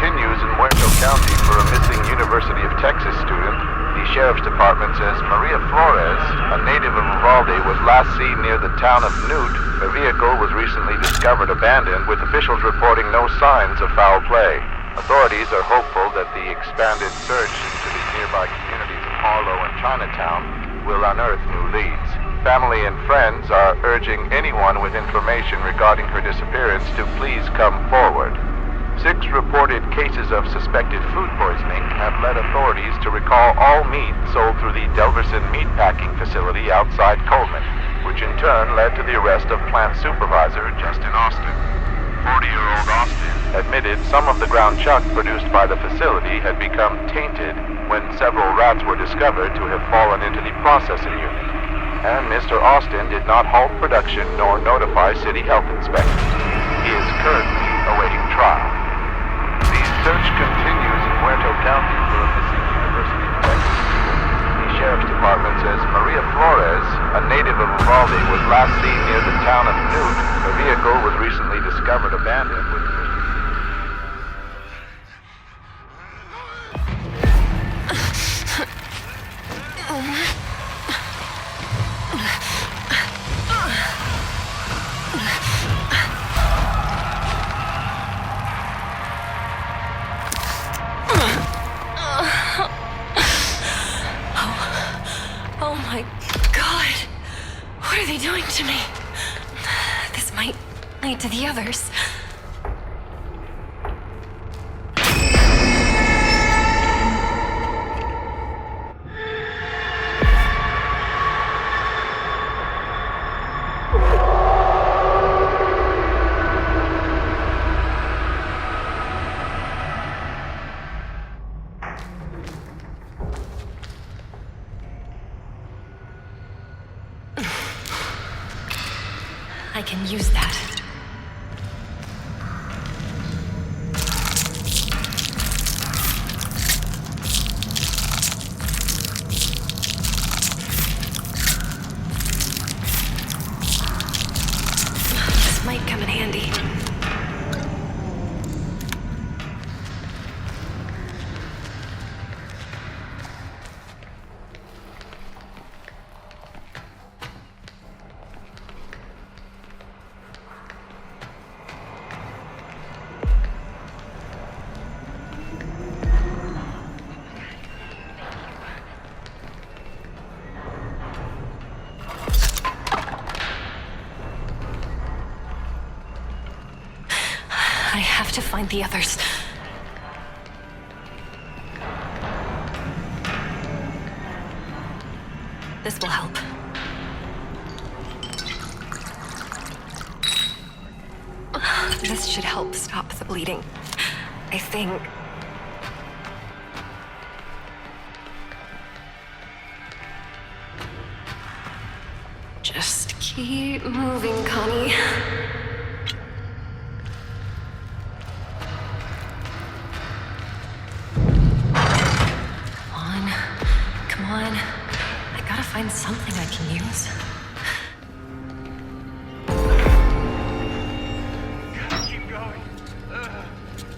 continues in Muerto County for a missing University of Texas student. The Sheriff's Department says Maria Flores, a native of Uvalde, was last seen near the town of Newt. Her vehicle was recently discovered abandoned, with officials reporting no signs of foul play. Authorities are hopeful that the expanded search into the nearby communities of Harlow and Chinatown will unearth new leads. Family and friends are urging anyone with information regarding her disappearance to please come forward. 6 reported cases of suspected food poisoning have led authorities to recall all meat sold through the Delverson meatpacking facility outside Coleman, which in turn led to the arrest of plant supervisor Justin Austin. 40-year-old Austin admitted some of the ground chuck produced by the facility had become tainted when several rats were discovered to have fallen into the processing unit. And Mr. Austin did not halt production nor notify city health inspectors. He is currently awaiting trial. The search continues in Muerto County for a missing University of Texas student. The Sheriff's Department says Maria Flores, a native of Uvalde, was last seen near the town of Newt. Her vehicle was recently discovered abandoned with to me. This might lead to the others. I can use that. This might come in handy. I have to find the others. This will help. This should help stop the bleeding, I think. Just keep moving, Connie. Find something I can use. Gotta keep going.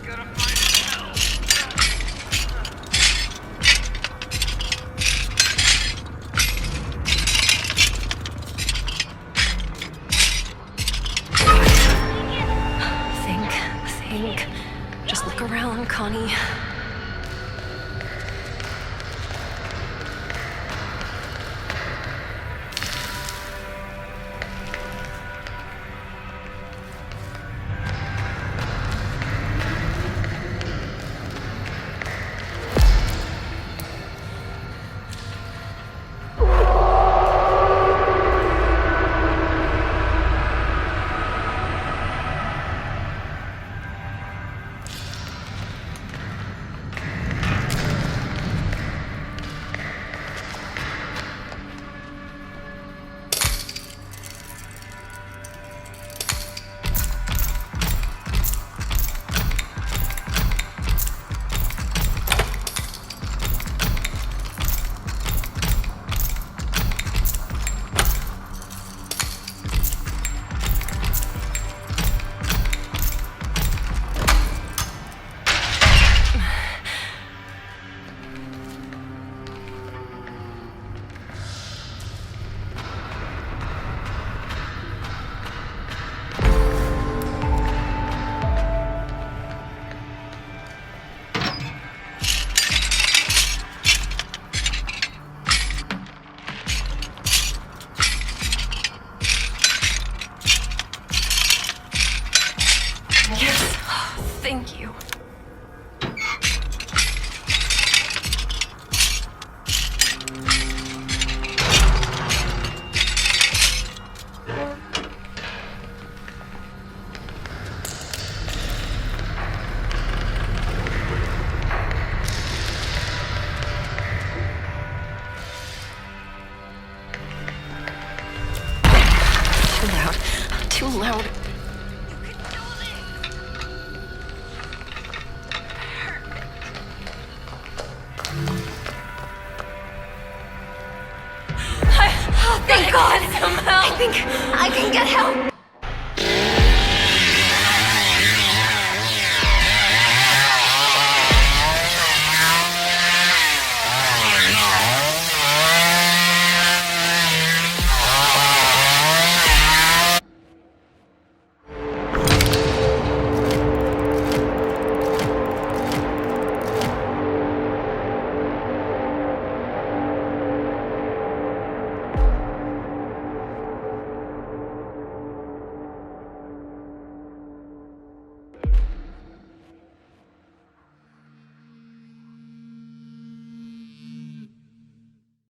Gotta find help. Think. Just look around, Connie. some help. I think I can get help.